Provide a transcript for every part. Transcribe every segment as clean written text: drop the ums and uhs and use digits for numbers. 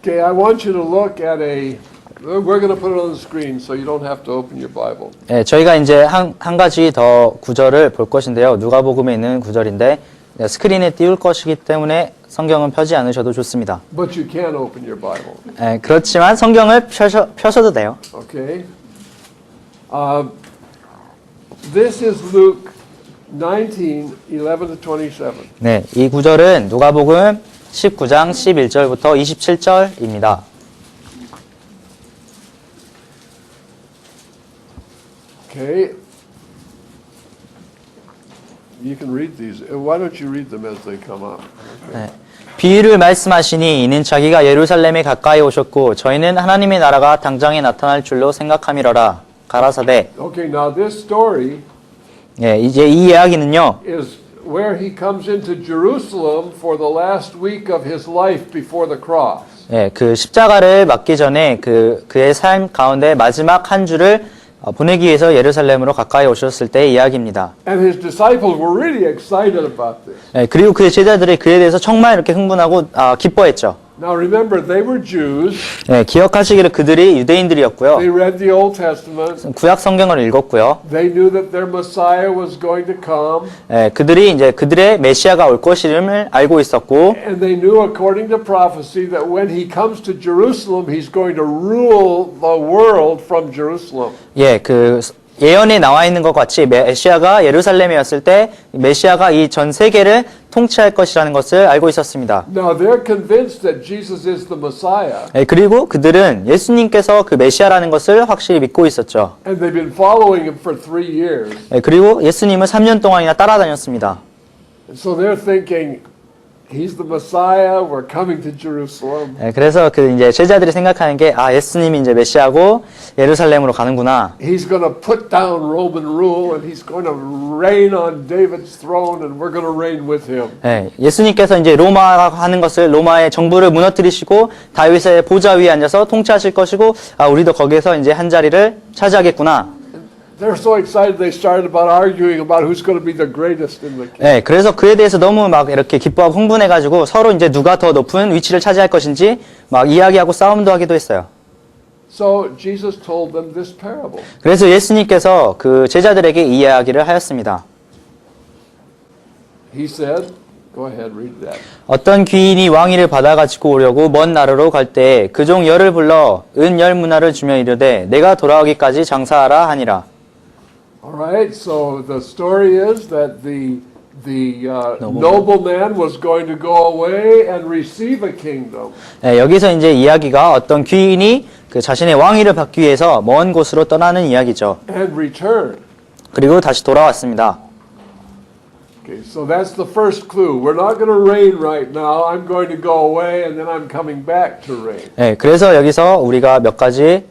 Okay, I want you to look at we're going to put it on the screen so you don't have to open your Bible. 네, 저희가 이제 한 가지 더 구절을 볼 것인데요. 누가복음에 있는 구절인데 스크린에 띄울 것이기 때문에 성경은 펴지 않으셔도 좋습니다. But you can open your Bible. 네, 그렇지만 성경을 펴셔도 돼요. Okay. This is Luke 19:11-27. 네, 이 구절은 누가복음 19장 11절부터 27절입니다. Okay. You can read these. Why don't you read them as they come up? 네. 비유를 말씀하시니 이는 자기가 예루살렘에 가까이 오셨고 저희는 하나님의 나라가 당장에 나타날 줄로 생각함이러라. 가라사대. Okay, now this story 예, 이제 이 이야기는요. is where he comes into Jerusalem for the last week of his life before the cross. 예, 그 십자가를 맞기 전에 그의 삶 가운데 마지막 한 주를 보내기 위해서 예루살렘으로 가까이 오셨을 때의 이야기입니다. And his disciples were really excited about this. 예, 그리고 그의 제자들이 그에 대해서 정말 이렇게 흥분하고 기뻐했죠. Now remember, they were Jews. 예, 기억하시기를 그들이 유대인들이었고요. They read the Old Testament. 구약 성경을 읽었고요. They knew that their Messiah was going to come. 예, 그들이 이제 그들의 메시아가 올 것임을 알고 있었고, And they knew, according to prophecy, that when he comes to Jerusalem, he's going to rule the world from Jerusalem. 예, 그 예언에 나와 있는 것 같이 메시아가 예루살렘에 왔을 때 메시아가 이 전 세계를 통치할 것이라는 것을 알고 있었습니다. Now they're convinced that Jesus is the Messiah. 예, 그리고 그들은 예수님께서 그 메시아라는 것을 확실히 믿고 있었죠. And they've been following him for 3 years. 예, 그리고 예수님을 3년 동안이나 따라다녔습니다. And so they're thinking, he's the Messiah, we're coming to Jerusalem. 예, 그래서 그 이제 제자들이 생각하는 게 예수님이 이제 메시아고 예루살렘으로 가는구나. He's going to put down Roman rule and he's going to reign on David's throne and we're going to reign with him. 예, 예수님께서 이제 로마가 하는 것을 로마의 정부를 무너뜨리시고 다윗의 보좌 위에 앉아서 통치하실 것이고 우리도 거기에서 이제 한 자리를 차지하겠구나. They're so excited they started about arguing about who's going to be the greatest in the kingdom. 예, 그래서 그에 대해서 너무 막 이렇게 기뻐하고 흥분해가지고 서로 이제 누가 더 높은 위치를 차지할 것인지 막 이야기하고 싸움도 하기도 했어요. So Jesus told them this parable. 그래서 예수님께서 그 제자들에게 이 이야기를 하였습니다. He said, go ahead, read that. 어떤 귀인이 왕위를 받아가지고 오려고 먼 나라로 갈 때 그 종 열을 불러 은 10문화를 주며 이르되 내가 돌아오기까지 장사하라 하니라. All right, so the story is that the nobleman was going to go away and receive a kingdom. 예, 여기서 이제 이야기가 어떤 귀인이 그 자신의 왕위를 받기 위해서 먼 곳으로 떠나는 이야기죠. And return. 그리고 다시 돌아왔습니다. Okay, so that's the first clue. We're not going to reign right now. I'm going to go away and then I'm coming back to reign. 예, 그래서 여기서 우리가 몇 가지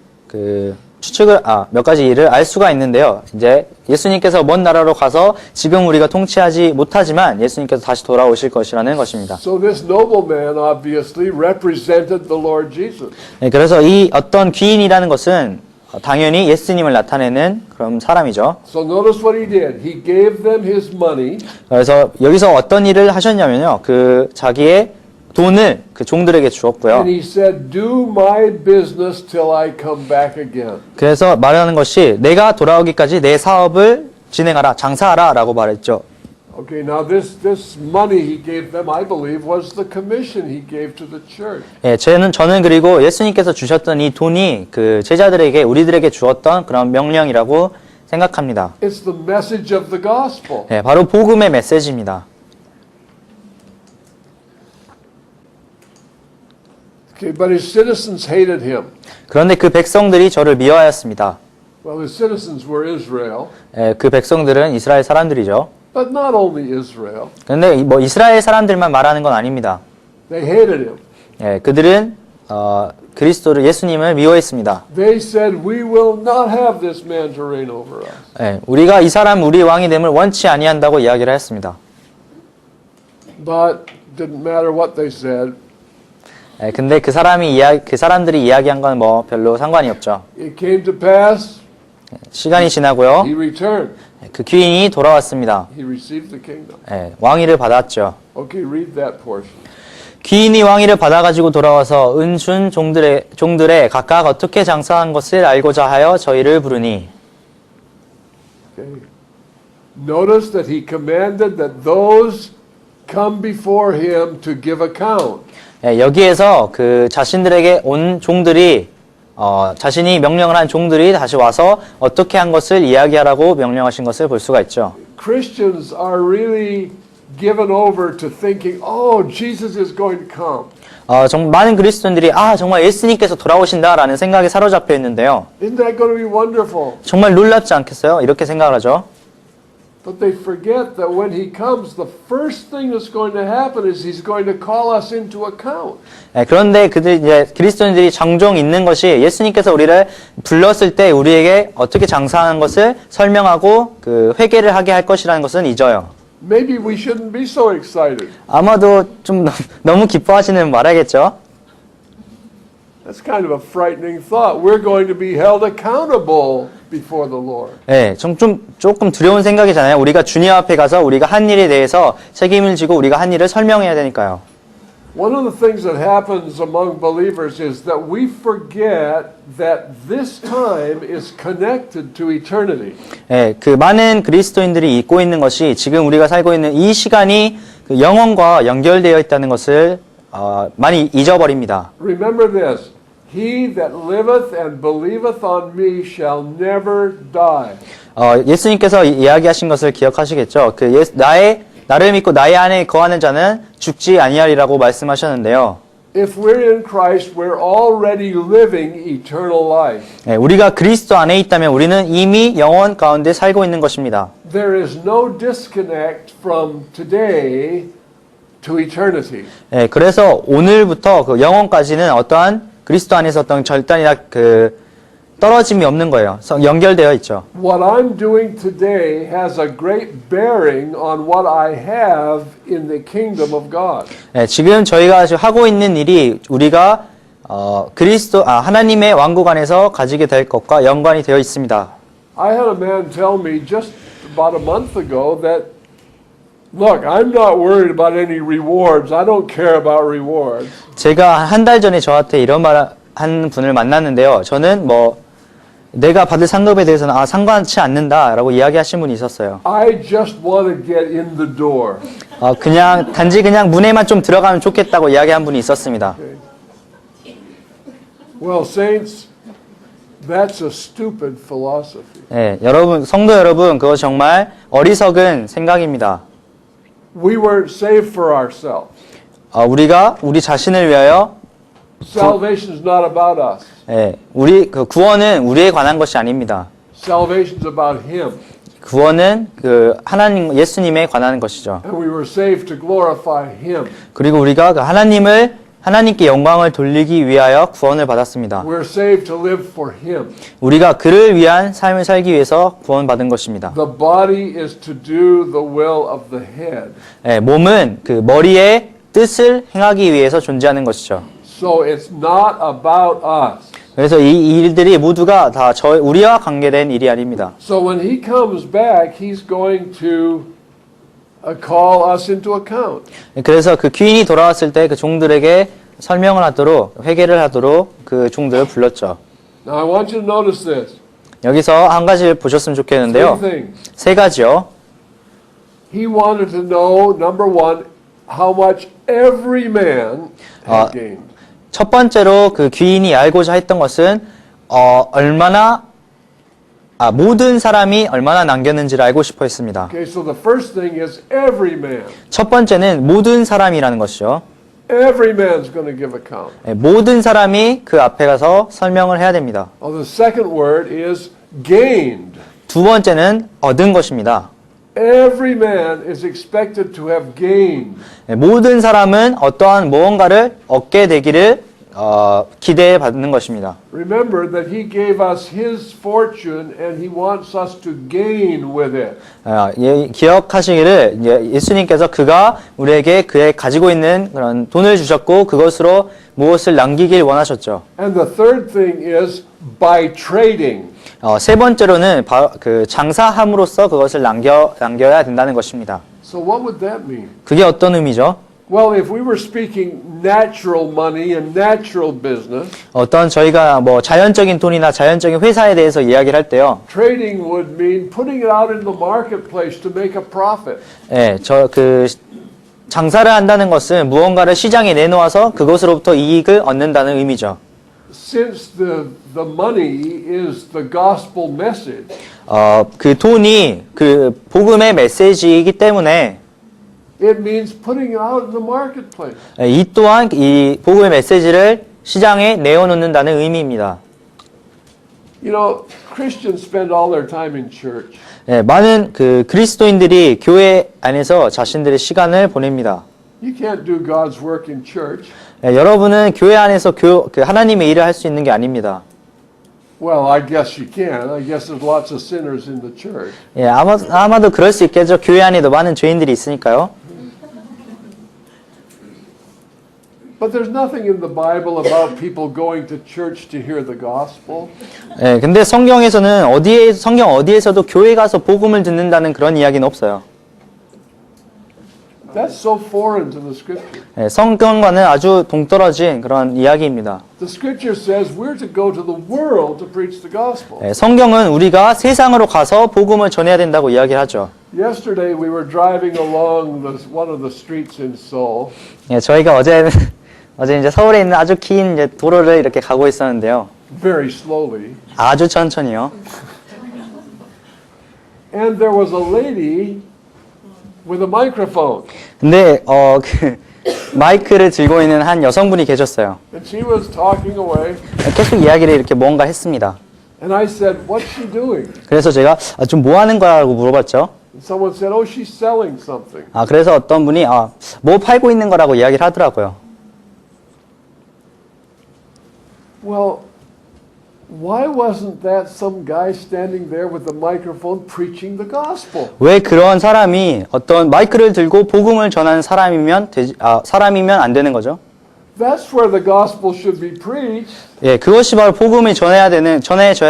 몇 가지 일을 알 수가 있는데요. 이제 예수님께서 먼 나라로 가서 지금 우리가 통치하지 못하지만 예수님께서 다시 돌아오실 것이라는 것입니다. So this nobleman obviously represented the Lord Jesus. 예, 그래서 이 어떤 귀인이라는 것은 당연히 예수님을 나타내는 그런 사람이죠. So notice what he did. He gave them his money. 그래서 여기서 어떤 일을 하셨냐면요. 그 자기의 돈을 그 종들에게 주었고요. And he said, do my business till I come back again. 그래서 말하는 것이 내가 돌아오기까지 내 사업을 진행하라, 장사하라 라고 말했죠. Okay, now this money he gave them, I believe, was the commission he gave to the church. 예, 저는 그리고 예수님께서 주셨던 이 돈이 그 제자들에게, 우리들에게 주었던 그런 명령이라고 생각합니다. It's the message of the gospel. 예, 바로 복음의 메시지입니다. Okay, but his citizens hated him. 그런데 그 백성들이 저를 미워하였습니다. Well, his citizens were Israel, 예, 그 백성들은 이스라엘 사람들이죠. but not only Israel. 그런데 뭐 이스라엘 사람들만 말하는 건 아닙니다. They hated him. 예, 그들은 그리스도를 예수님을 미워했습니다. They said, we will not have this man to reign over us. 예, 우리가 이 사람 우리 왕이 됨을 원치 아니한다고 이야기를 했습니다. But didn't matter what they said. 예, 근데 그 사람들이 이야기한 건 뭐 별로 상관이 없죠. It came to pass. 시간이 지나고요. He returned. 그 귀인이 돌아왔습니다. He received the kingdom. 예, 왕위를 받았죠. Okay, read that portion. 귀인이 왕위를 받아가지고 돌아와서 은준 종들의 각각 어떻게 장사한 것을 알고자 하여 저희를 부르니. Okay. Notice that he commanded that those come before him to give account. 예, 여기에서 그 자신들에게 온 종들이 자신이 명령을 한 종들이 다시 와서 어떻게 한 것을 이야기하라고 명령하신 것을 볼 수가 있죠. Christians are really given over to thinking, oh, Jesus is going to come. 많은 그리스도인들이 정말 예수님께서 돌아오신다라는 생각에 사로잡혀 있는데요. Isn't that going to be wonderful? 정말 놀랍지 않겠어요? 이렇게 생각을 하죠. But they forget that when he comes, the first thing that's going to happen is he's going to call us into account. 그런데 이제 그리스도인들이 종종 있는 것이 예수님께서 우리를 불렀을 때 우리에게 어떻게 장사하는 것을 설명하고 그 회개를 하게 할 것이라는 것은 잊어요. Maybe we shouldn't be so excited. 아마도 좀 너무 기뻐하시는 말하겠죠. That's kind of a frightening thought. We're going to be held accountable before the Lord. 네, 조금 두려운 생각이잖아요. 우리가 주님 앞에 가서 우리가 한 일에 대해서 책임을 지고 우리가 한 일을 설명해야 되니까요. One of the things that happens among believers is that we forget that this time is connected to eternity. 네, 그 많은 그리스도인들이 잊고 있는 것이 지금 우리가 살고 있는 이 시간이 그 영혼과 연결되어 있다는 것을 많이 잊어버립니다. Remember this. He that liveth and believeth on me shall never die. 예수님께서 이야기하신 것을 기억하시겠죠? 나를 믿고 나의 안에 거하는 자는 죽지 아니하리라고 말씀하셨는데요. If we're in Christ, we're already living eternal life. 네, 우리가 그리스도 안에 있다면 우리는 이미 영원 가운데 살고 있는 것입니다. There is no disconnect from today to eternity. 네, 그래서 오늘부터 그 영원까지는 어떠한 그리스도 안에서 어떤 절단이나 떨어짐이 없는 거예요. 연결되어 있죠. What I'm doing today has a great bearing on what I have in the kingdom of God. 네, 지금 저희가 하고 있는 일이 우리가 하나님의 왕국 안에서 가지게 될 것과 연관이 되어 있습니다. I had a man tell me just about a month ago that, look, I'm not worried about any rewards. I don't care about rewards. 제가 한 달 전에 저한테 이런 말 한 분을 만났는데요. 저는 내가 받을 상급에 대해서는 상관치 않는다라고 이야기하신 분이 있었어요. I just want to get in the door. 단지 문에만 좀 들어가면 좋겠다고 이야기한 분이 있었습니다. Okay. Well, saints, that's a stupid philosophy. 네, 성도 여러분, 그거 정말 어리석은 생각입니다. We weren't saved for ourselves. 우리가 우리 자신을 위하여 Salvation is not about us. 네, 구원은 우리에 관한 것이 아닙니다. Salvation is about Him. 구원은 하나님 예수님에 관한 것이죠. And we were saved to glorify Him. 그리고 우리가 하나님께 영광을 돌리기 위하여 구원을 받았습니다. We're saved to live for Him. 우리가 그를 위한 삶을 살기 위해서 구원받은 것입니다. The body is to do the will of the head. 네, 몸은 머리의 뜻을 행하기 위해서 존재하는 것이죠. So it's not about us. 그래서 이 일들이 모두가 다 우리와 관계된 일이 아닙니다. So when He comes back, He's going to call us into account. 그래서 그 귀인이 돌아왔을 때 그 종들에게 설명을 하도록 회개를 하도록 그 종들을 불렀죠. Now I want you to notice this. 여기서 한 가지를 보셨으면 좋겠는데요. Three things. 세 가지요. He wanted to know, number one, how much every man had gained. 첫 번째로 그 귀인이 알고자 했던 것은 모든 사람이 얼마나 남겼는지를 알고 싶어 했습니다. Okay, so the first thing is every man. 첫 번째는 모든 사람이라는 것이죠. Every man's going to give account. 모든 사람이 그 앞에 가서 설명을 해야 됩니다. The second word is gained. 두 번째는 얻은 것입니다. Every man is expected to have gained. 모든 사람은 어떠한 무언가를 얻게 되기를 기대해 받는 것입니다. Remember that He gave us His fortune and He wants us to gain with it. 기억하시기를 예수님께서 그가 우리에게 그의 가지고 있는 그런 돈을 주셨고 그것으로 무엇을 남기길 원하셨죠. And the third thing is by trading. 세 번째로는 그 장사함으로써 그것을 남겨야 된다는 것입니다. So what would that mean? 그게 어떤 의미죠? Well, if we were speaking natural money and natural business, 어떤 저희가 뭐 자연적인 돈이나 자연적인 회사에 대해서 이야기를 할 때요. trading would mean putting it out in the marketplace to make a profit. 예, 장사를 한다는 것은 무언가를 시장에 내놓아서 그것으로부터 이익을 얻는다는 의미죠. Since the money is the gospel message, 그 돈이 그 복음의 메시지이기 때문에 it means putting it out in the marketplace. 이 또한 이 복음의 메시지를 시장에 내어놓는다는 의미입니다. You know, Christians spend all their time in church. 예, 많은 그 그리스도인들이 교회 안에서 자신들의 시간을 보냅니다. You can't do God's work in church. 예, 여러분은 교회 안에서 그 하나님의 일을 할 수 있는 게 아닙니다. Well, I guess you can. I guess there's lots of sinners in the church. 예, 아마도 그럴 수 있겠죠. 교회 안에도 많은 죄인들이 있으니까요. But there's nothing in the Bible about people going to church to hear the gospel. 예, 근데 성경에서는 성경 어디에서도 교회 가서 복음을 듣는다는 그런 이야기는 없어요. That's so foreign to the scripture. 예, 성경과는 아주 동떨어진 그런 이야기입니다. The scripture says we're to go to the world to preach the gospel. 예, 성경은 우리가 세상으로 가서 복음을 전해야 된다고 이야기를 하죠. Yesterday we were driving along one of the streets in Seoul. 예, 저희가 어제 이제 서울에 있는 아주 긴 이제 도로를 이렇게 가고 있었는데요. Very slowly. 아주 천천히요. And there was a lady with a microphone. 근데 그 마이크를 들고 있는 한 여성분이 계셨어요. And she was talking away. 계속 이야기를 이렇게 뭔가 했습니다. And I said, "What's she doing?" 그래서 제가 좀 뭐 하는 거라고 물어봤죠. And someone said, "Oh, she's selling something." 그래서 어떤 분이 뭐 팔고 있는 거라고 이야기를 하더라고요. Well, why wasn't that some guy standing there with the microphone preaching the gospel? 왜 그런 사람이 어떤 마이크를 들고 복음을 전하는 사람이면 안 되는 거죠? That's where the gospel should be preached, 예, 그것이 바로 복음을 전해져야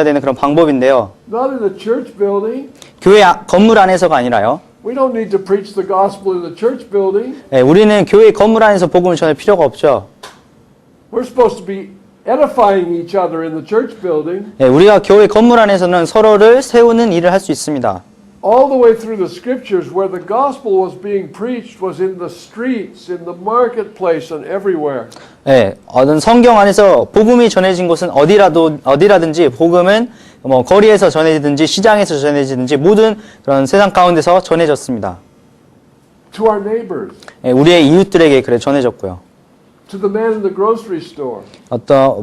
되는 그런 방법인데요. not in a church building. 교회 건물 안에서가 아니라요. We don't need to preach the gospel in the church building. 예, 우리는 교회 건물 안에서 복음을 전할 필요가 없죠. We're supposed to be edifying each other in the church building. 예, 우리가 교회 건물 안에서는 서로를 세우는 일을 할 수 있습니다. All the way through the scriptures, where the gospel was being preached was in the streets, in the marketplace, and everywhere. 예, 어떤 성경 안에서 복음이 전해진 곳은 어디라든지 복음은 뭐 거리에서 전해지든지 시장에서 전해지든지 모든 그런 세상 가운데서 전해졌습니다. To our neighbors, 예, 우리의 이웃들에게 그래 전해졌고요. to the man in the grocery store. 어떤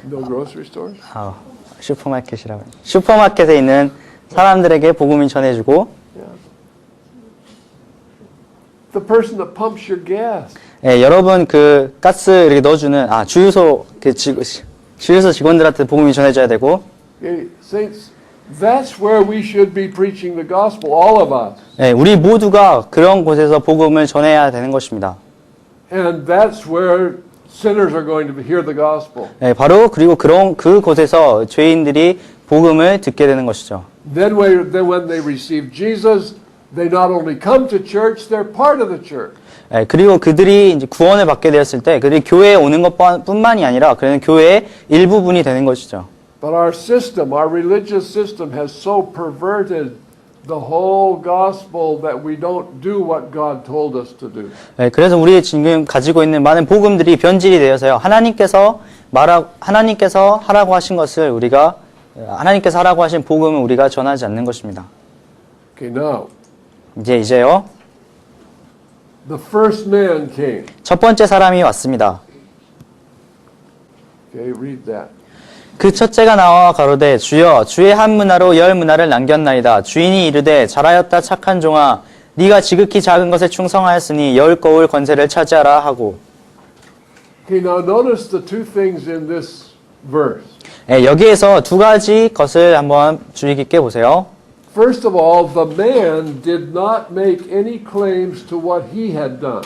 No grocery stores? 슈퍼마켓에 있는 사람들에게 복음이 전해주고, The person that pumps your gas. 예, 여러분 그 가스 이렇게 넣어주는 주유소 주유소 직원들한테 복음이 전해져야 되고, Okay, saints, that's where we should be preaching the gospel, all of us. 예, 우리 모두가 그런 곳에서 복음을 전해야 되는 것입니다. And that's where sinners are going to hear the gospel. 예, 바로 그리고 그 곳에서 죄인들이 복음을 듣게 되는 것이죠. Then when they receive Jesus, they not only come to church, they're part of the church. 예, 그리고 그들이 이제 구원을 받게 되었을 때 그들이 교회에 오는 것뿐만이 아니라 그는 교회의 일부분이 되는 것이죠. But our system, our religious system has so perverted the whole gospel that we don't do what God told us to do. 예, 그래서 우리 지금 가지고 있는 많은 복음들이 변질이 되어서요. 하나님께서 하라고 하신 것을 하나님께서 하라고 하신 복음을 우리가 전하지 않는 것입니다. Okay, now, 이제요. the first man came. 첫 번째 사람이 왔습니다. Okay, read that. 그 첫째가 나와 가로되 주여 주의 한 문화로 10문화를 남겼나이다. 주인이 이르되 잘하였다 착한 종아 네가 지극히 작은 것에 충성하였으니 10거울 권세를 차지하라 하고. Okay, now notice the two things in this verse. 예, 여기에서 두 가지 것을 한번 주의 깊게 보세요. First of all, the man did not make any claims to what he had done.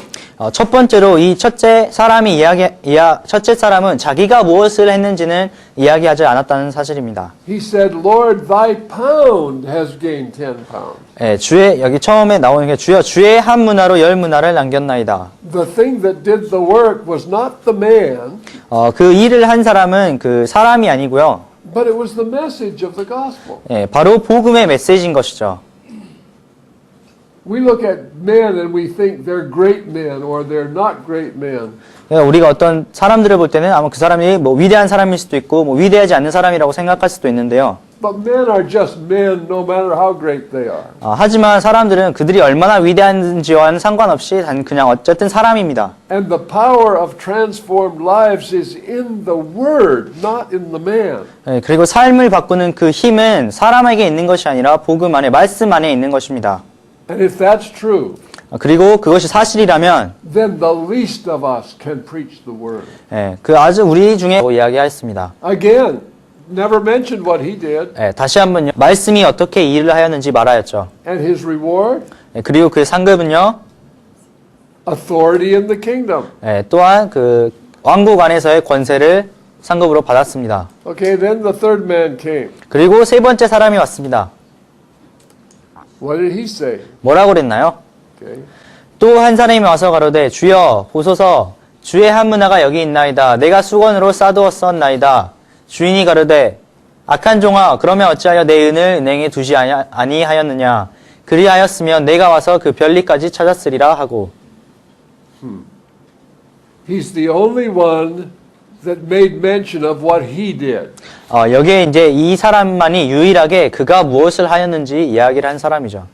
첫 번째로 이 첫째 사람은 자기가 무엇을 했는지는 이야기하지 않았다는 사실입니다. He said, Lord, thy pound has gained 10 pounds. 예, 주의 여기 처음에 나오는 게 주여 주의 한 문화로 10문화를 남겼나이다. The thing that did the work was not the man, 그 일을 한 사람은 그 사람이 아니고요. but it was the message of the gospel. 예, 바로 복음의 메시지인 것이죠. We look at men and we think they're great men or they're not great men. 우리가 어떤 사람들을 볼 때는 아마 그 사람이 뭐 위대한 사람일 수도 있고 뭐 위대하지 않는 사람이라고 생각할 수도 있는데요. But men are just men no matter how great they are. 하지만 사람들은 그들이 얼마나 위대한지와는 상관없이 단 그냥 어쨌든 사람입니다. And the power of transformed lives is in the word, not in the man. 예, 그리고 삶을 바꾸는 그 힘은 사람에게 있는 것이 아니라 복음 안에 말씀 안에 있는 것입니다. And if that's true, 그리고 그것이 사실이라면 then the least of us can preach the word. 예, 그 아주 우리 중에 이야기하였습니다. Again, never mentioned what he did 예, 다시 한번요. 말씀이 어떻게 일을 하였는지 말하였죠. and his reward, 예, 그리고 그 상급은요. authority in the kingdom. 예, 또한 그 왕국 안에서의 권세를 상급으로 받았습니다. Okay, then the third man came. 그리고 세 번째 사람이 왔습니다. What did he say? 뭐라고 그랬나요? Okay. 또 한 사람이 와서 가로되 주여 보소서 주의 한 문화가 여기 있나이다. 내가 수건으로 싸두었었나이다. 주인이 가로되 악한 종아 그러면 어찌하여 내 은을 은행에 두지 아니하였느냐. 그리하였으면 내가 와서 그 별리까지 찾았으리라 하고. He's the only one that made mention of what he did. 여기에 이제 이 사람만이 유일하게 그가 무엇을 하였는지 이야기를 한 사람이죠.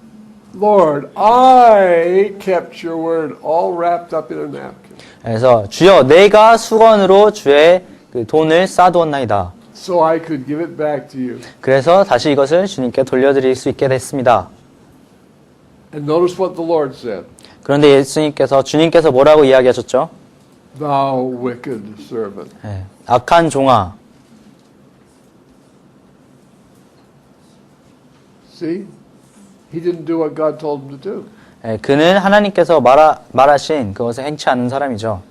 Lord, I kept your word all wrapped up in a napkin. 그래서 주여 내가 수건으로 주의 그 돈을 싸두었나이다. So I could give it back to you. 그래서 다시 이것을 주님께 돌려드릴 수 있게 됐습니다. And notice what the Lord said. 그런데 주님께서 뭐라고 이야기하셨죠? Thou wicked servant. 예, 악한 종아. See? He didn't do what God told him to do. 예, 그는 하나님께서 말하신 그것을 행치 않는 사람이죠.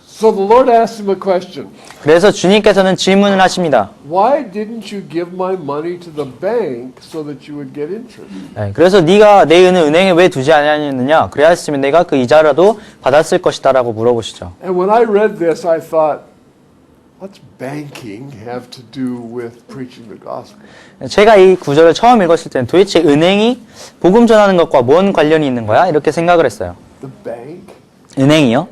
So the Lord asked him a question. 그래서 주님께서는 질문을 하십니다. Why didn't you give my money to the bank so that you would get interest? 예, 그래서 네가 내 은을 은행에 왜 두지 않았느냐? 그래야했으면 내가 그 이자라도 받았을 것이다라고 물어보시죠. And when I read this, I thought, what's banking have to do with preaching the gospel? 제가 이 구절을 처음 읽었을 때는 도대체 은행이 복음 전하는 것과 뭔 관련이 있는 거야? 이렇게 생각을 했어요. The bank? 은행이요?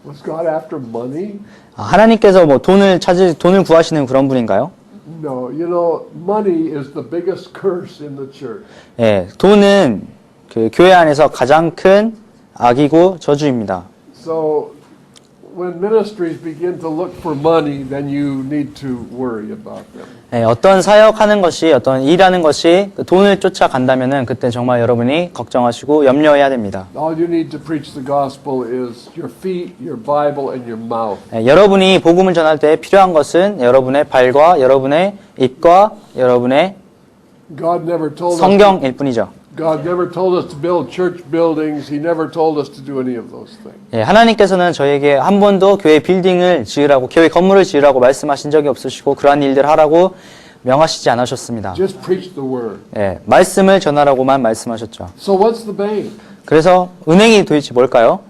Was God after money? 하나님께서 뭐 돈을 구하시는 그런 분인가요? No, you know, money is the biggest curse in the church. 예, 돈은 그 교회 안에서 가장 큰 악이고 저주입니다. So when ministries begin to look for money, then you need to worry about them. 예, 어떤 사역하는 것이, 어떤 일하는 것이 그 돈을 쫓아간다면은 그때 정말 여러분이 걱정하시고 염려해야 됩니다. All you need to preach the gospel is your feet, your Bible, and your mouth. 예, 여러분이 복음을 전할 때 필요한 것은 여러분의 발과 여러분의 입과 여러분의 God never told us. 성경일 뿐이죠. God never told us to build church buildings. He never told us to do any of those things. 예, 하나님께서는 저에게 한 번도 교회 빌딩을 지으라고, 교회 건물을 지으라고 말씀하신 적이 없으시고 그러한 일들을 하라고 명하시지 않으셨습니다. Just preach the word. 예, 말씀을 전하라고만 말씀하셨죠. So what's the bank? 그래서 은행이 도대체 뭘까요?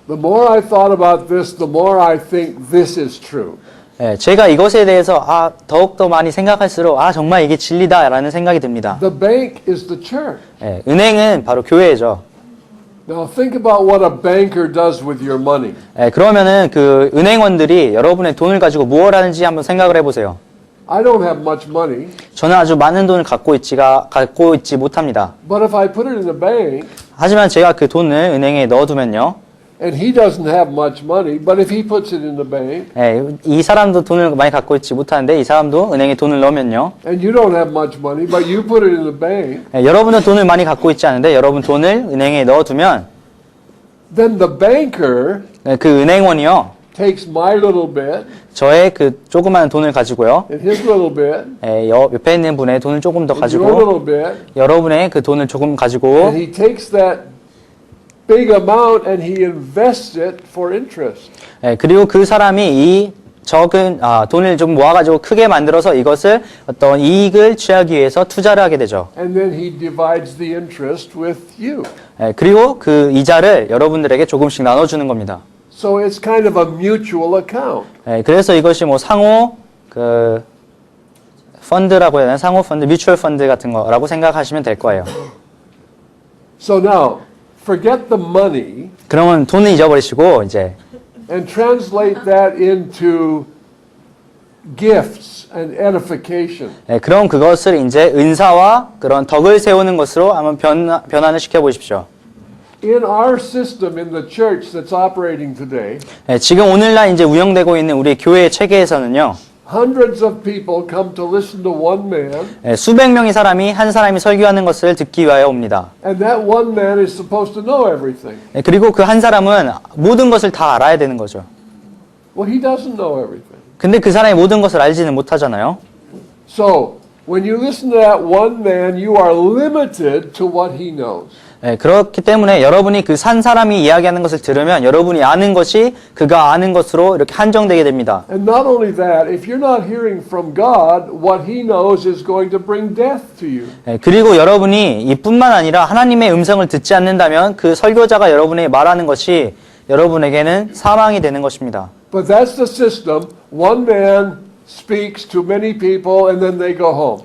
The more I thought about this, the more I think this is true. 예, 제가 이것에 대해서 더욱더 많이 생각할수록 정말 이게 진리다라는 생각이 듭니다. The bank is the church. 예, 은행은 바로 교회죠. Now think about what a banker does with your money. 예, 그러면은 그 은행원들이 여러분의 돈을 가지고 무엇을 하는지 한번 생각을 해보세요. I don't have much money, 저는 아주 많은 돈을 갖고 있지 못합니다. but if I put it in the bank, 하지만 제가 그 돈을 은행에 넣어두면요. and he doesn't have much money, but if he puts it in the bank, 예, 이 사람도 돈을 많이 갖고 있지 못하는데 이 사람도 은행에 돈을 넣으면요. and you don't have much money, but you put it in the bank, 예, 여러분은 돈을 많이 갖고 있지 않은데 여러분 돈을 은행에 넣어두면 then the banker 그 은행원이요. takes my little bit 저의 그 조그마한 돈을 가지고요. and his little bit 옆에 있는 분의 돈을 조금 더 and your 가지고 little bit, 여러분의 그 돈을 조금 가지고 and he takes that big amount and he invests it for interest. 그리고 그 사람이 이 적은 돈을 좀 모아가지고 크게 만들어서 이것을 어떤 이익을 취하기 위해서 투자를 하게 되죠. And then he divides the interest with you. 그리고 그 이자를 여러분들에게 조금씩 나눠주는 겁니다. So it's kind of a mutual account. 그래서 이것이 뭐 상호 그 펀드라고 해야 되나? 상호 펀드, 뮤추얼 펀드 같은 거라고 생각하시면 될 거예요. So now, forget the money 그러면 돈을 잊어버리시고 이제 and translate that into gifts and edification. 그럼 그것을 이제 은사와 그런 덕을 세우는 것으로 한번 변환을 시켜 보십시오. In our system in the church that's operating today, 지금 오늘날 이제 운영되고 있는 우리 교회 체계에서는요. hundreds of people come to listen to one man, 수백 명의 사람이 한 사람이 설교하는 것을 듣기 위하여 옵니다. and that one man is supposed to know everything. 그리고 그 한 사람은 모든 것을 다 알아야 되는 거죠. Well, he doesn't know everything. 근데 그 사람이 모든 것을 알지는 못하잖아요. So, when you listen to that one man, you are limited to what he knows. 그렇기 때문에 여러분이 그 산 사람이 이야기하는 것을 들으면 여러분이 아는 것이 그가 아는 것으로 이렇게 한정되게 됩니다. And not only that, if you're not hearing from God, what he knows is going to bring death to you. 그리고 여러분이 이뿐만 아니라 하나님의 음성을 듣지 않는다면 그 설교자가 여러분에게 말하는 것이 여러분에게는 사망이 되는 것입니다. But that's the system. One man speaks to many people and then they go home.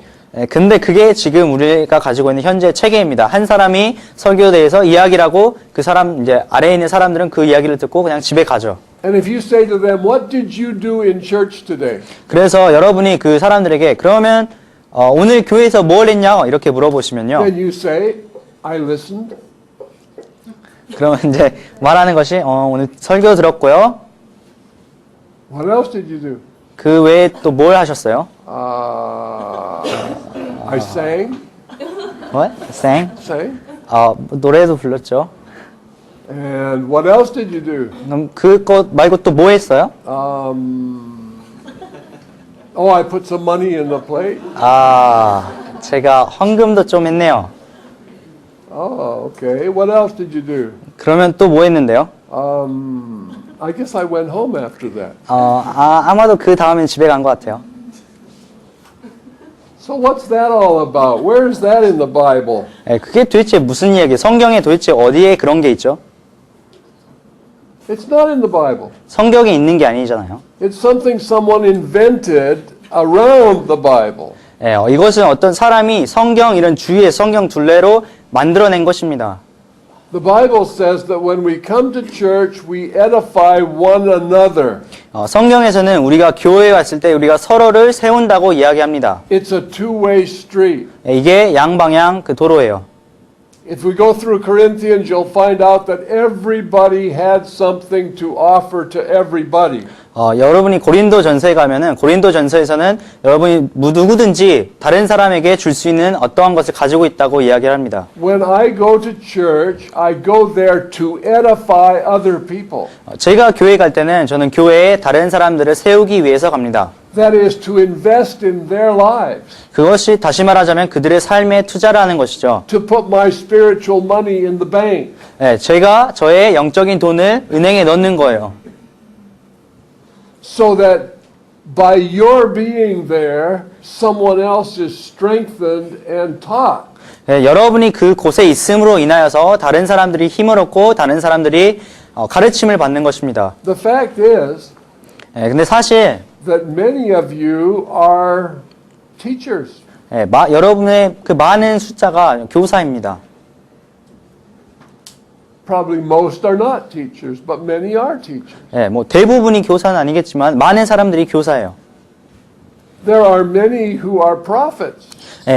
근데 그게 지금 우리가 가지고 있는 현재 체계입니다. 한 사람이 설교대에서 이야기를 하고 그 사람 이제 아래에 있는 사람들은 그 이야기를 듣고 그냥 집에 가죠. And if you say to them, "What did you do in church today?" 그래서 여러분이 그 사람들에게 그러면 오늘 교회에서 뭘 했냐 이렇게 물어보시면요. Then you say, "I listened." 그러면 이제 말하는 것이 오늘 설교 들었고요. What else did you do? 그 외에 또 뭘 하셨어요? I sang. What? Sang? Sang. 노래도 불렀죠. And what else did you do? 그럼 그것 말고 또 뭐 했어요? I put some money in the plate. 제가 헌금도 좀 했네요. Oh, okay. What else did you do? 그러면 또 뭐 했는데요? I guess I went home after that. 아마도 그 다음엔 집에 간 것 같아요. So what's that all about? Where is that in the Bible? 그게 도대체 무슨 이야기예요? 성경에 도대체 어디에 그런 게 있죠? It's not in the Bible. 성경에 있는 게 아니잖아요. It's something someone invented around the Bible. 이것은 어떤 사람이 성경 이런 주위의 성경 둘레로 만들어낸 것입니다. The Bible says that when we come to church, we edify one another. 성경에서는 우리가 교회에 왔을 때 우리가 서로를 세운다고 이야기합니다. It's a two-way street. 이게 양방향 그 도로예요. If we go through Corinthians, you'll find out that everybody had something to offer to everybody. 여러분이 고린도 전서에 가면은 고린도 전서에서는 여러분이 누구든지 다른 사람에게 줄 수 있는 어떠한 것을 가지고 있다고 이야기를 합니다. When I go to church, I go there to edify other people. 제가 교회 갈 때는 저는 교회에 다른 사람들을 세우기 위해서 갑니다. That is to invest in their lives. 그것이 다시 말하자면 그들의 삶에 투자를 하는 것이죠. To put my spiritual money in the bank. 제가 저의 영적인 돈을 은행에 넣는 거예요. So that by your being there, someone else is strengthened and taught. 여러분이 그 곳에 있음으로 인하여서 다른 사람들이 힘을 얻고 다른 사람들이 가르침을 받는 것입니다. The fact is 근데 사실 that many of you are teachers. 여러분의 그 많은 숫자가 교사입니다. Probably most are not teachers, but many are teachers. 뭐 대부분이 교사는 아니겠지만 많은 사람들이 교사예요. There are many who are prophets.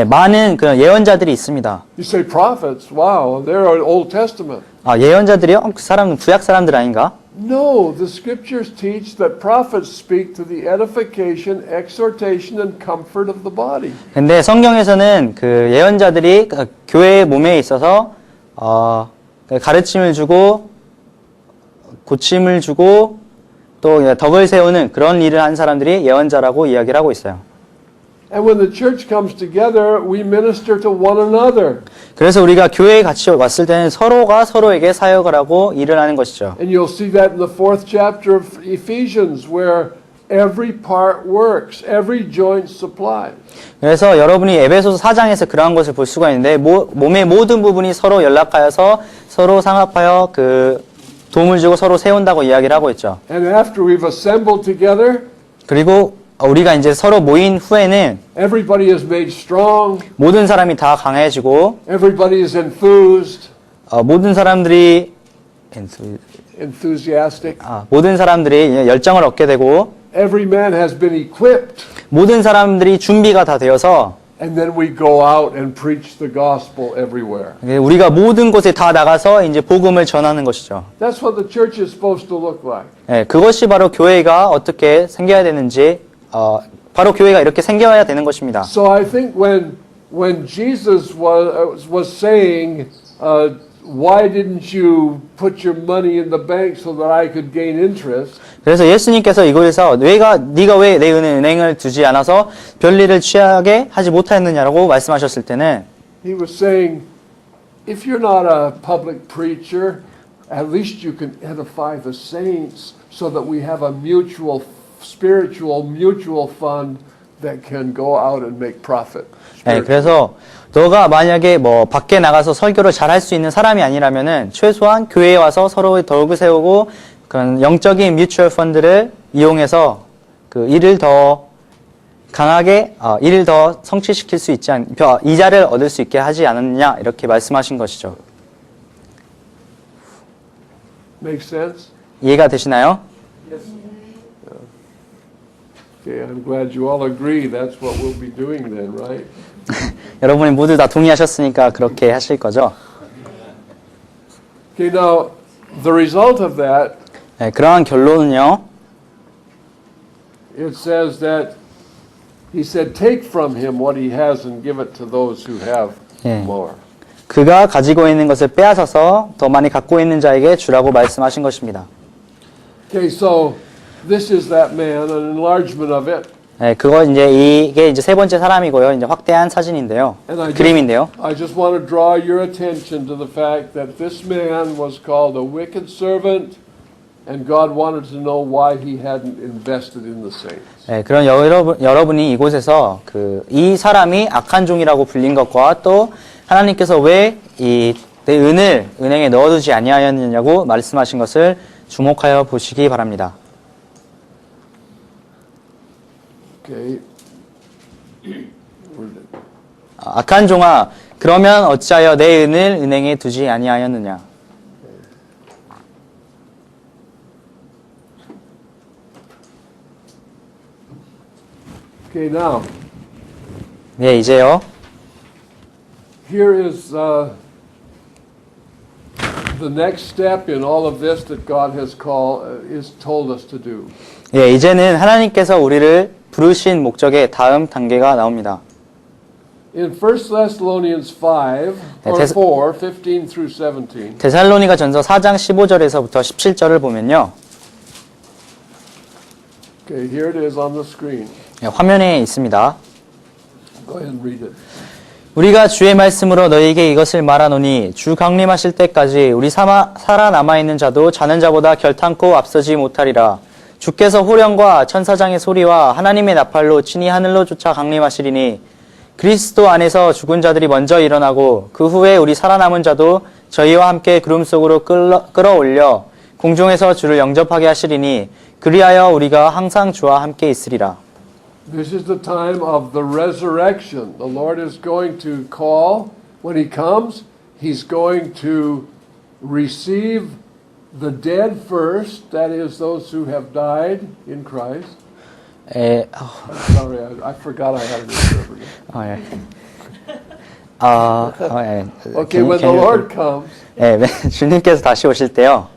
많은 그 예언자들이 있습니다. You say prophets, wow, they're Old Testament. 예언자들이요? 그 사람은 구약 사람들 아닌가? No, the scriptures teach that prophets speak to the edification, exhortation, and comfort of the body. 근데 성경에서는 그 예언자들이 교회의 몸에 있어서 가르침을 주고 고침을 주고 또 덕을 세우는 그런 일을 한 사람들이 예언자라고 이야기를 하고 있어요. And when the church comes together, we minister to one another. 그래서 우리가 교회에 같이 왔을 때는 서로가 서로에게 사역을 하고 일을 하는 것이죠. And you'll see that in the 4th chapter of Ephesians, where every part works, every joint supplies. 그래서 여러분이 에베소서 4장에서 그러한 것을 볼 수가 있는데 몸의 모든 부분이 서로 연락하여서 서로 상합하여 그 도움을 주고 서로 세운다고 이야기를 하고 있죠. And after we've assembled together, 그리고 우리가 이제 서로 모인 후에는 everybody is made strong, 모든 사람이 다 강해지고 everybody is enthused, 모든 사람들이 enthusiastic. 모든 사람들이 열정을 얻게 되고 Every man has been equipped. 모든 사람들이 준비가 다 되어서 And then we go out and preach the gospel everywhere. 우리가 모든 곳에 다 나가서 이제 복음을 전하는 것이죠. That's what the church is supposed to look like. 그것이 바로 교회가 어떻게 생겨야 되는지, 바로 교회가 이렇게 생겨야 되는 것입니다. So I think when Jesus was saying, why didn't you put your money in the bank so that I could gain interest? 그래서 예수님께서 이곳에서 네가 왜 내 은행을 두지 않아서 별일을 취하게 하지 못하였느냐라고 말씀하셨을 때는 He was saying, if you're not a public preacher, at least you can edify the saints so that we have a spiritual mutual fund that can go out and make profit. 그래서 너가 만약에 뭐 밖에 나가서 설교를 잘 할 수 있는 사람이 아니라면은 최소한 교회에 와서 서로의 덕을 세우고 그런 영적인 뮤추얼 펀드를 이용해서 그 일을 더 강하게 일을 더 성취시킬 수 있지 이자를 얻을 수 있게 하지 않았느냐 이렇게 말씀하신 것이죠. Make sense? 이해가 되시나요? Yes. Okay, I'm glad you all agree. That's what we'll be doing then, right? 여러분이 모두 다 동의하셨으니까 그렇게 하실 거죠. Okay, now the result of that, 그러한 결론은요. it says that he said, "Take from him what he has and give it to those who have more." 그가 가지고 있는 것을 빼앗아서 더 많이 갖고 있는 자에게 주라고 말씀하신 것입니다. Okay, so this is that man, an enlargement of it. 그거 이게 이제 세 번째 사람이고요. 이제 확대한 사진인데요. 그림인데요. I just want to draw your attention to the fact that this man was called a wicked servant, and God wanted to know why he hadn't invested in the saints. 그런 여러분이 이곳에서 이 사람이 악한 종이라고 불린 것과 또 하나님께서 왜 내 은을 은행에 넣어두지 아니하였느냐고 말씀하신 것을 주목하여 보시기 바랍니다. Okay. 악한 종아, 그러면 어찌하여 내 은을 은행에 두지 아니하였느냐? Okay, now. 네, 이제요. Here is the next step in all of this that God has told us to do. 예, 이제는 하나님께서 우리를 부르신 목적의 다음 단계가 나옵니다. In 1 Thessalonians 5, or 4, 15 through 17. 데살로니가 전서 4장 15절에서부터 17절을 보면요. Okay, here it is on the screen. 예, 화면에 있습니다. Go ahead and read it. 우리가 주의 말씀으로 너희에게 이것을 말하노니 주 강림하실 때까지 우리 살아남아있는 자도 자는 자보다 결탄코 앞서지 못하리라. 주께서 호령과 천사장의 소리와 하나님의 나팔로 친히 하늘로 쫓아 강림하시리니 그리스도 안에서 죽은 자들이 먼저 일어나고 그 후에 우리 살아남은 자도 저희와 함께 구름 속으로 끌어올려 공중에서 주를 영접하게 하시리니 그리하여 우리가 항상 주와 함께 있으리라. This is the time of the resurrection. The Lord is going to call. When He comes, He's going to receive the dead first, that is those who have died in Christ. I'm sorry, I forgot I had an interpreter. Okay, when the Lord comes, 주님께서 다시 오실 때요.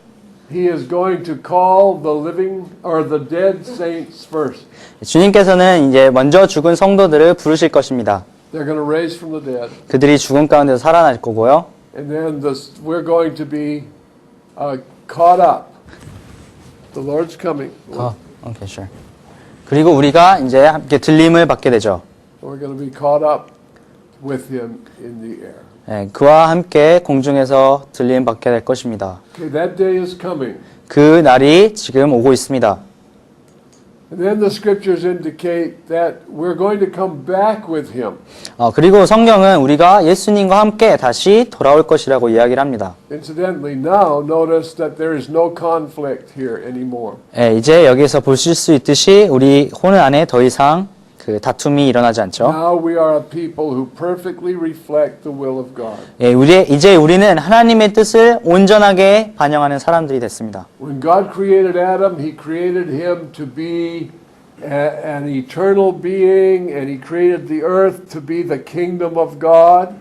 He is going to call the living or the dead saints first. 주님께서는 이제 먼저 죽은 성도들을 부르실 것입니다. They're going to raise from the dead. 그들이 죽음 가운데서 살아날 거고요. And then we're going to be caught up. The Lord's coming. Okay, sure. 그리고 우리가 이제 함께 들림을 받게 되죠. We're going to be caught up with him in the air. 예, 그와 함께 공중에서 들림 받게 될 것입니다. Okay, that day is coming. 그 날이 지금 오고 있습니다. And then the scriptures indicate that we're going to come back with him. 그리고 성경은 우리가 예수님과 함께 다시 돌아올 것이라고 이야기를 합니다. Incidentally, now notice that there is no conflict here anymore. 예, 이제 여기서 보실 수 있듯이 우리 혼 안에 더 이상 그 다툼이 일어나지 않죠. Now we are a people who perfectly reflect the will of God. 예, 이제 우리는 하나님의 뜻을 온전하게 반영하는 사람들이 됐습니다. When God created Adam, he created him to be an eternal being, and he created the earth to be the kingdom of God.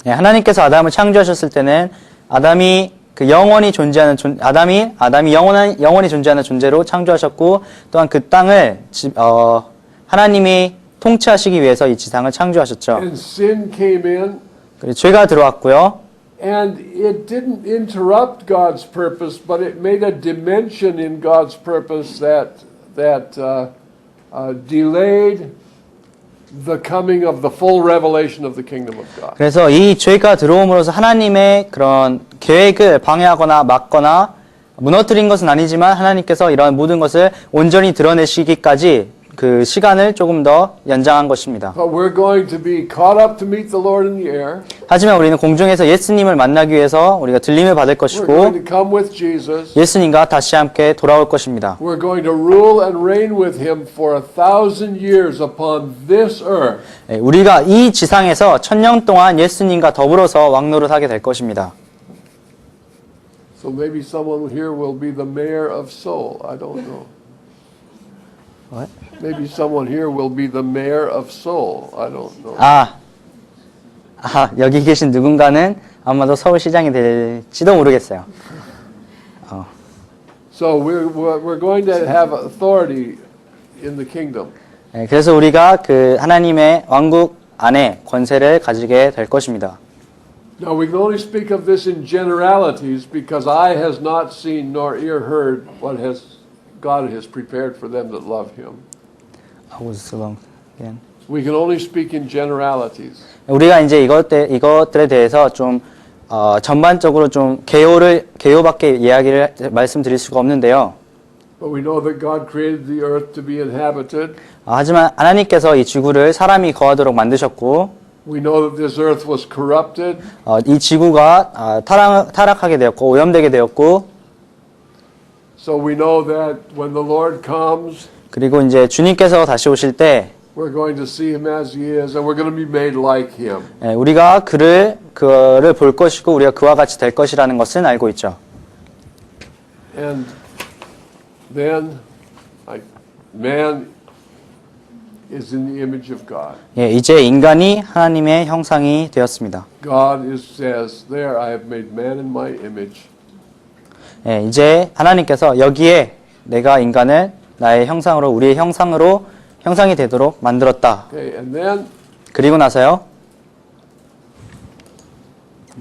예, 하나님께서 아담을 창조하셨을 때는 아담이 그 영원히 존재하는 아담이 영원히 존재하는 존재로 창조하셨고 또한 그 땅을 하나님이 통치하시기 위해서 이 지상을 창조하셨죠. And sin came in, 그리고 죄가 들어왔고요. and it didn't interrupt God's purpose, but it made a dimension in God's purpose that delayed the coming of the full revelation of the kingdom of God. 그래서 이 죄가 들어옴으로써 하나님의 그런 계획을 방해하거나 막거나 무너뜨린 것은 아니지만 하나님께서 이런 모든 것을 온전히 드러내시기까지 그 시간을 조금 더 연장한 것입니다. But we're going to be caught up to meet the Lord in the air. 하지만 우리는 공중에서 예수님을 만나기 위해서 우리가 들림을 받을 We're 것이고 going to come with Jesus. 예수님과 다시 함께 돌아올 것입니다. We're going to rule and reign with him for 1,000 years upon this earth. 우리가 이 지상에서 1000년 동안 예수님과 더불어서 왕노릇하게 될 것입니다. So maybe someone here will be the mayor of Seoul. I don't know. What? Maybe someone here will be the mayor of Seoul. I don't know. 여기 계신 누군가는 아마도 서울시장이 될지도 모르겠어요. So we're going to have authority in the kingdom. 그래서 우리가 그 하나님의 왕국 안에 권세를 가지게 될 것입니다. Now we can only speak of this in generalities because eye has not seen nor ear heard what God has prepared for them that love him. We can only speak in generalities. 우리가 이제 이것들에 대해서 좀 전반적으로 좀 개요밖에 말씀드릴 수가 없는데요. But we know that God created the earth to be inhabited. 하지만 하나님께서 이 지구를 사람이 거하도록 만드셨고, We know that this earth was corrupted. 이 지구가 타락하게 되었고 오염되게 되었고, So we know that when the Lord comes, 그리고 이제 주님께서 다시 오실 때 we're going to see him as he is, and we're going to be made like him. 우리가 그를 볼 것이고 우리가 그와 같이 될 것이라는 것은 알고 있죠. And then, man is in the image of God. 이제 인간이 하나님의 형상이 되었습니다. God says, "There, I have made man in my image." 이제 하나님께서 여기에 내가 인간을 나의 형상으로 우리의 형상이 되도록 만들었다. Okay, and then 그리고 나서요.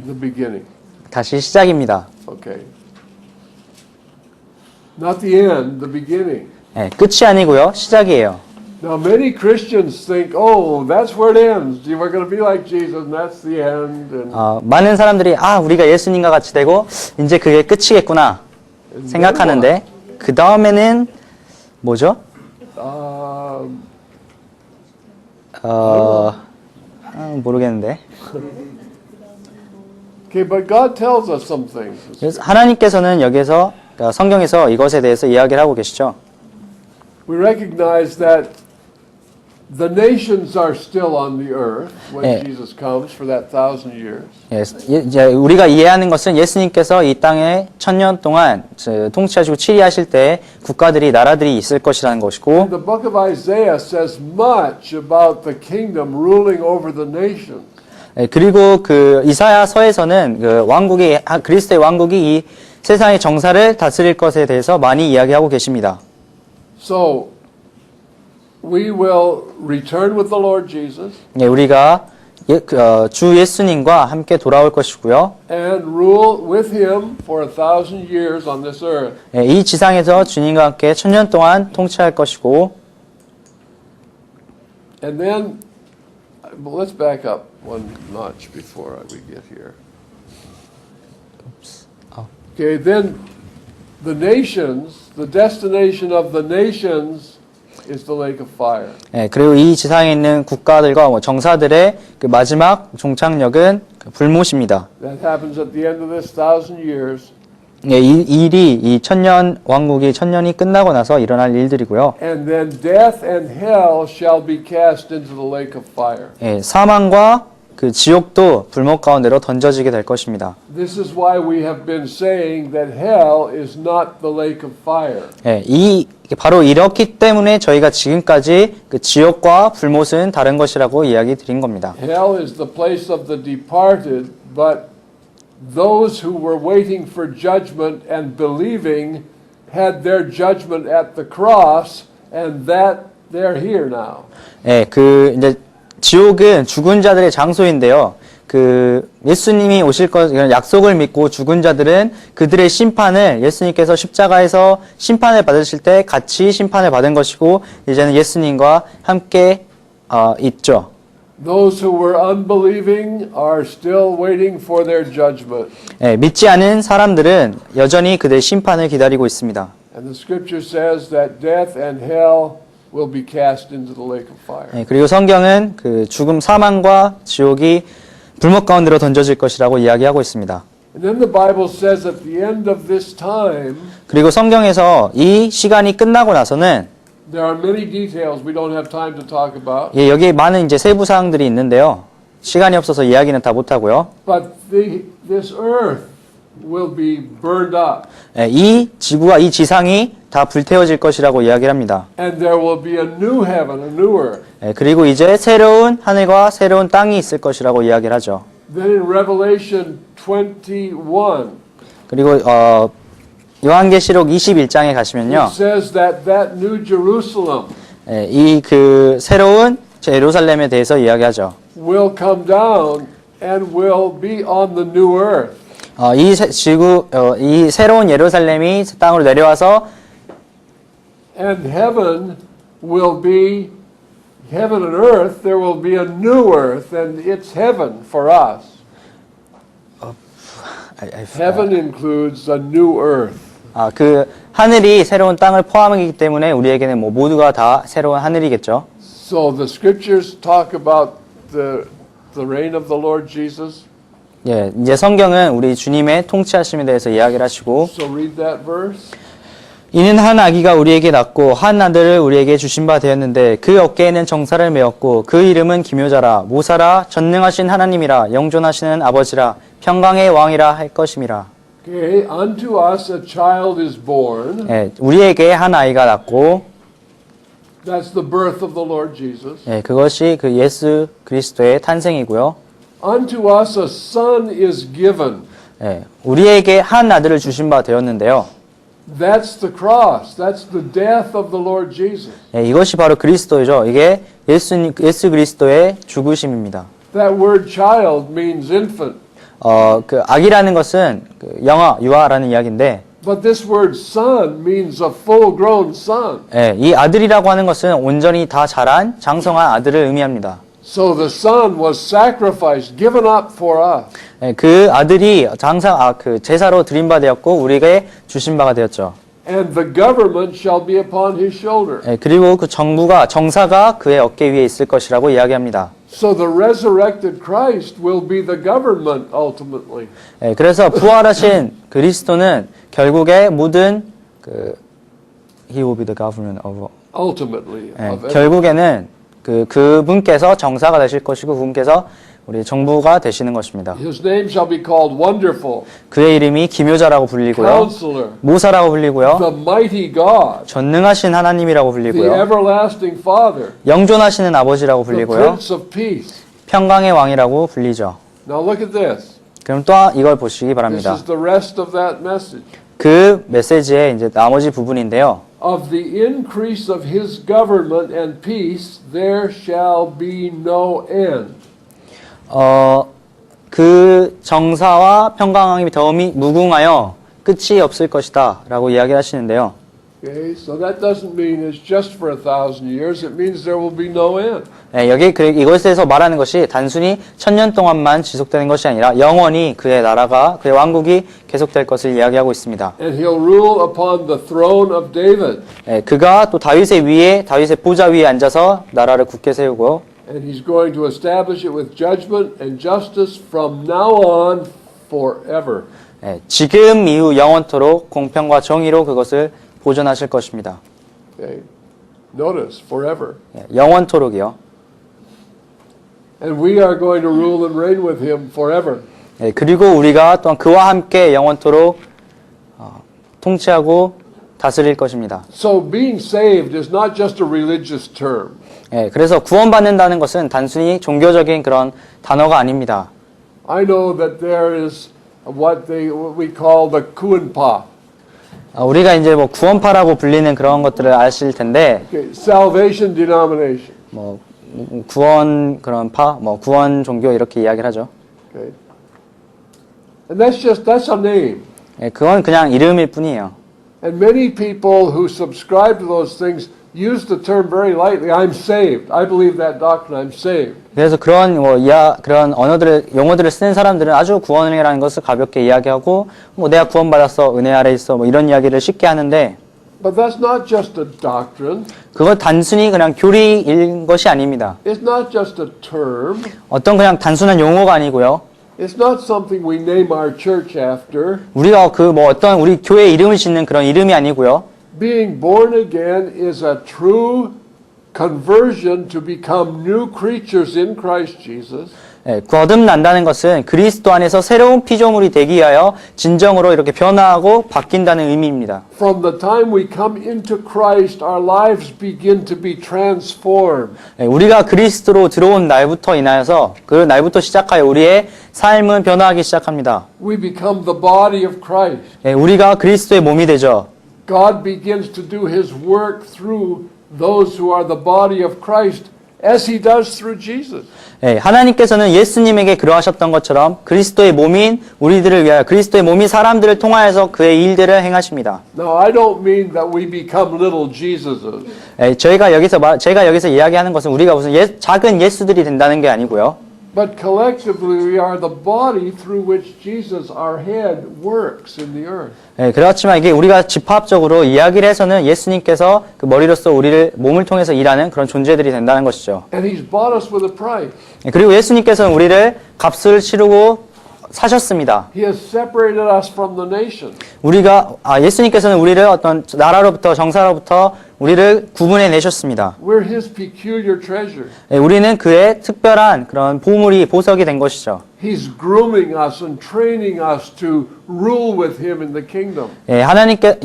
the beginning. 다시 시작입니다. Okay. Not the end, the beginning. 끝이 아니고요. 시작이에요. Now, many Christians think, "Oh, that's where it ends. We're going to be like Jesus, and that's the end." And 많은 사람들이 우리가 예수님과 같이 되고 이제 그게 끝이겠구나 생각하는데 그 다음에는 뭐죠? 모르겠는데. Okay, but God tells us some things. 그래서 하나님께서는 여기서 성경에서 이것에 대해서 이야기를 하고 계시죠. We recognize that the nations are still on the earth when Jesus comes for that 1,000 years. 이제 우리가 이해하는 것은 예수님께서 이 땅에 1000년 동안 통치하시고 치리하실 때 국가들이 나라들이 있을 것이라는 것이고, The book of Isaiah says much about the kingdom ruling over the nations. 그리고 그 이사야서에서는 그 그리스도의 왕국이 이 세상의 정사를 다스릴 것에 대해서 많이 이야기하고 계십니다. So we will return with the Lord Jesus. 우리가 주 예수님과 함께 돌아올 것이고요. and rule with him for 1,000 years on this earth. 예, 이 지상에서 주님과 함께 1000년 동안 통치할 것이고, And then, well, let's back up one notch before we get here. Okay, then the nations, the destination of the nations is the lake of fire. 예, 그리고 이 지상에 있는 국가들과 정사들의 그 마지막 종착역은 그 불못입니다. That happens at the end of this 1,000 years. 예, 이 일이 이 천년 왕국이 1000년이 끝나고 나서 일어날 일들이고요. And then death and hell shall be cast into the lake of fire. 예, 사망과 그 지옥도 불못 가운데로 던져지게 될 것입니다. This is why we have been saying that hell is not the lake of fire. 예, 바로 이렇기 때문에 저희가 지금까지 그 지옥과 불못은 다른 것이라고 이야기 드린 겁니다. Hell is the place of the departed, but those who were waiting for judgment and believing had their judgment at the cross, and that they're here now. 예, 이제 지옥은 죽은 자들의 장소인데요. 예수님이 오실 약속을 믿고 죽은 자들은 그들의 심판을 예수님께서 십자가에서 심판을 받으실 때 같이 심판을 받은 것이고, 이제는 예수님과 함께 있죠. Those who were unbelieving are still waiting for their judgment. 예, 믿지 않은 사람들은 여전히 그들의 심판을 기다리고 있습니다. And the scripture says that death and hell will be cast into the lake of fire. 예, 그리고 성경은 죽음, 사망과 지옥이 불못 가운데로 던져질 것이라고 이야기하고 있습니다. And then the Bible says at the end of this time, 그리고 성경에서 이 시간이 끝나고 나서는 there are many details we don't have time to talk about. 예, 여기에 많은 이제 세부 사항들이 있는데요. 시간이 없어서 이야기는 다 못하고요. But this earth will be burned up. 예, 이 지구와 이 지상이 다 불태워질 것이라고 이야기를 합니다. And there will be a new heaven, a new earth. 예, 그리고 이제 새로운 하늘과 새로운 땅이 있을 것이라고 이야기를 하죠. Then in Revelation 21, 그리고 요한계시록 21장에 가시면요. it says that New Jerusalem 예, 새로운 예루살렘에 대해서 이야기하죠. will come down and will be on the new earth. 이 새로운 예루살렘이 땅으로 내려와서 And heaven and earth, there will be a new earth, and it's heaven for us. Heaven includes a new earth. 하늘이 새로운 땅을 포함하기 때문에 우리에게는 모두가 다 새로운 하늘이겠죠. So the scriptures talk about the reign of the Lord Jesus. 예, 이제 성경은 우리 주님의 통치하심에 대해서 이야기를 하시고, So read that verse. 이는 한 아기가 우리에게 낳고 한 아들을 우리에게 주신 바 되었는데 그 어깨에는 정사를 메었고 그 이름은 기묘자라 모사라 전능하신 하나님이라 영존하시는 아버지라 평강의 왕이라 할 것임이라. Okay, unto us a child is born. 예, 우리에게 한 아이가 낳고, That's the birth of the Lord Jesus. 예, 그것이 예수 그리스도의 탄생이고요. Unto us a son is given. 예, 우리에게 한 아들을 주신 바 되었는데요. That's the cross. That's the death of the Lord Jesus. 예, 이것이 바로 그리스도이죠. 이게 예수 그리스도의 죽으심입니다. That word child means infant. 아기라는 것은 유아라는 이야기인데, But this word son means a full-grown son. 예, 이 아들이라고 하는 것은 온전히 다 자란 장성한 아들을 의미합니다. So the son was sacrificed, given up for us. 예, 그 아들이 제사로 드린 바 되었고 우리에게 주신 바가 되었죠. And the government shall be upon his shoulder. 예, 그리고 정사가 그의 어깨 위에 있을 것이라고 이야기합니다. So the resurrected Christ will be the government ultimately. 예, 그래서 부활하신 그리스도는 결국에 모든 He will be the government of. Ultimately. 예, Of 결국에는 그분께서 정사가 되실 것이고 그분께서 우리 정부가 되시는 것입니다. His name shall be called Wonderful, 그의 이름이 기묘자라고 불리고요. Counselor, 모사라고 불리고요. the Mighty God, 전능하신 하나님이라고 the 불리고요. Everlasting Father, 영존하시는 아버지라고 the 불리고요. Prince of Peace. 평강의 왕이라고 불리죠. Now look at this. 그럼 또 이걸 보시기 This 바랍니다. is the rest of that message. 그 메시지의 이제 나머지 부분인데요. Of the increase of his government and peace there shall be no end. 그 정사와 평강함이 더미 무궁하여 끝이 없을 것이다 라고 이야기를 하시는데요. Okay, so that doesn't mean it's just for 1,000 years. It means there will be no end. 여기 이것에서 말하는 것이 단순히 1000년 동안만 지속되는 것이 아니라 영원히 그의 나라가 그의 왕국이 계속될 것을 이야기하고 있습니다. And he'll rule upon the throne of David. 그가 또 다윗의 보좌 위에 앉아서 나라를 굳게 세우고 And he's going to establish it with judgment and justice from now on forever. 지금 이후 영원토록 공평과 정의로 그것을 보존하실 것입니다. Okay. Notice, forever. 영원토록이요. And we are going to rule and reign with him forever. 그리고 우리가 또한 그와 함께 영원토록 통치하고 다스릴 것입니다. So being saved is not just a religious term. 그래서 구원받는다는 것은 단순히 종교적인 그런 단어가 아닙니다. I know that there is what we call the Kuenpa. 우리가 이제 뭐 구원파라고 불리는 그런 것들을 아실 텐데, Okay, salvation denomination. 뭐 구원 그런 구원 종교 이렇게 이야기를 하죠. Okay. And that's a name. 그건 그냥 이름일 뿐이에요. And many people who subscribe to those things use the term very lightly. I'm saved. I believe that doctrine. I'm saved. 그래서 그런 용어들을 쓰는 사람들은 아주 구원이라는 것을 가볍게 이야기하고, 내가 구원받았어, 은혜 아래 있어, 이런 이야기를 쉽게 하는데, But that's not just a doctrine. 그건 단순히 그냥 교리인 것이 아닙니다. It's not just a term. 어떤 그냥 단순한 용어가 아니고요. It's not something we name our church after. 우리가 어떤 우리 교회 이름을 짓는 그런 이름이 아니고요. Being born again is a true conversion to become new creatures in Christ Jesus. 거듭난다는 것은 그리스도 안에서 새로운 피조물이 되기 위하여 진정으로 이렇게 변화하고 바뀐다는 의미입니다. From the time we come into Christ, our lives begin to be transformed. 우리가 그리스도로 들어온 날부터 인하여서 그 날부터 시작하여 우리의 삶은 변화하기 시작합니다. We become the body of Christ. 우리가 그리스도의 몸이 되죠. God begins to do His work through those who are the body of Christ, as He does through Jesus. 하나님께서는 예수님에게 그러하셨던 것처럼 그리스도의 몸인 우리들을 위하여 그리스도의 몸인 사람들을 통하여서 그의 일들을 행하십니다. Now, I don't mean that we become little Jesuses. 제가 여기서 이야기하는 것은 우리가 무슨 작은 예수들이 된다는 게 아니고요. But collectively, we are the body through which Jesus, our head, works in the earth. 그렇지만 이게 우리가 집합적으로 이야기를 해서는 예수님께서 그 머리로서 우리를 몸을 통해서 일하는 그런 존재들이 된다는 것이죠. And He's bought us with a price. 그리고 예수님께서는 우리를 값을 치르고 사셨습니다. He has separated us from the nation. 예수님께서는 우리를 어떤 나라로부터 정사로부터 우리를 구분해 내셨습니다. We're His peculiar treasure. 우리는 그의 특별한 그런 보석이 된 것이죠. He's grooming us and training us to rule with Him in the kingdom.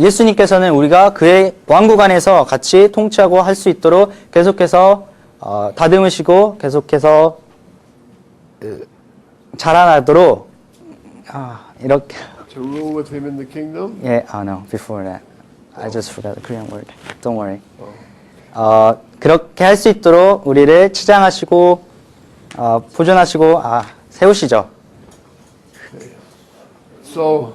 예수님께서는 우리가 그의 왕국 안에서 같이 통치하고 할 수 있도록 계속해서 다듬으시고 계속해서 자라나도록 이렇게. To rule with Him in the kingdom? No, before that. I just forgot the Korean word. Don't worry. 그렇게 할 수 있도록 우리를 치장하시고 보존하시고 세우시죠. So,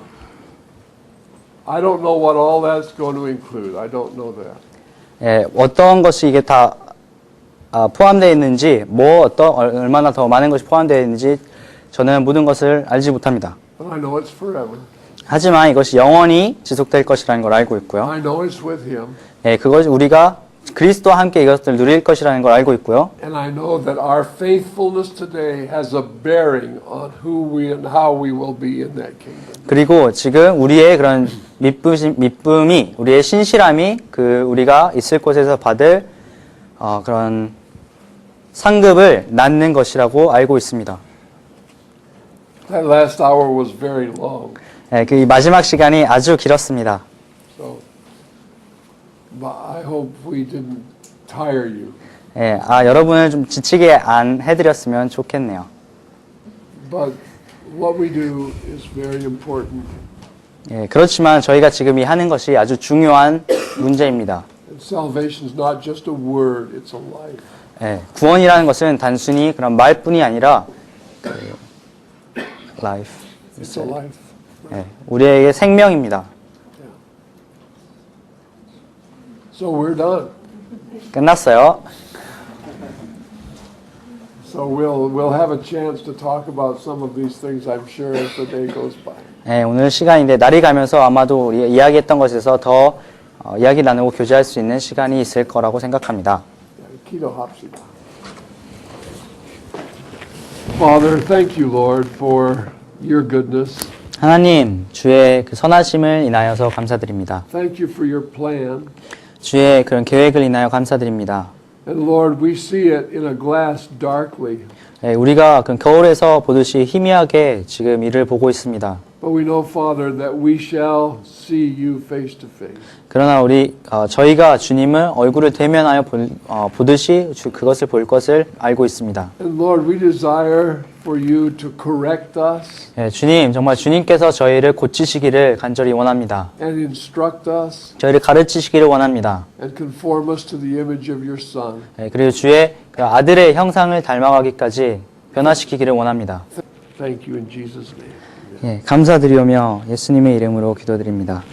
I don't know what all that's going to include. I don't know that. 어떤 것이 이게 다 포함되어 있는지, 얼마나 더 많은 것이 포함되어 있는지 저는 모든 것을 알지 못합니다. But I know it's forever. 하지만 이것이 영원히 지속될 것이라는 걸 알고 있고요. I know it's with Him. 그것이 우리가 그리스도와 함께 이것을 누릴 것이라는 걸 알고 있고요. And I know that our faithfulness today has a bearing on who we and how we will be in that kingdom. 그리고 지금 우리의 그런 믿음이, 우리의 신실함이 우리가 있을 곳에서 받을 그런 상급을 낳는 것이라고 알고 있습니다. That last hour was very long. 그 마지막 시간이 아주 길었습니다. So, but I hope we didn't tire you. 여러분을 좀 지치게 안 해드렸으면 좋겠네요. But what we do is very important. 그렇지만 저희가 지금 하는 것이 아주 중요한 문제입니다. And salvation is not just a word; it's a life. 구원이라는 것은 단순히 그런 말뿐이 아니라 life. It's a life. 예, 우리에게 생명입니다. So we're done. 끝났어요. So we'll have a chance to talk about some of these things, I'm sure, as the day goes by. 예, 오늘 시간인데 날이 가면서 아마도 우리 이야기했던 것에서 더 이야기 나누고 교제할 수 있는 시간이 있을 거라고 생각합니다. 기도합시다. Father, thank you, Lord, for your goodness. 하나님, 주의 그 선하심을 인하여서 감사드립니다. Thank you for your plan. 주의 그런 계획을 인하여 감사드립니다. And Lord, we see it in a glass darkly. 예, 우리가 그 거울에서 보듯이 희미하게 지금 이를 보고 있습니다. But we know, Father, that we shall see you face to face. 그러나 저희가 주님을 얼굴을 대면하여 보듯이 그것을 볼 것을 알고 있습니다. And Lord, we desire for you to correct us 예, 주님, 정말 주님께서 저희를 고치시기를 간절히 원합니다. and instruct us 저희를 가르치시기를 원합니다. and conform us to the image of your Son. 예, 그리고 주의 그 아들의 형상을 닮아가기까지 변화시키기를 원합니다. Thank you in Jesus' name. 예, 감사드리오며 예수님의 이름으로 기도드립니다.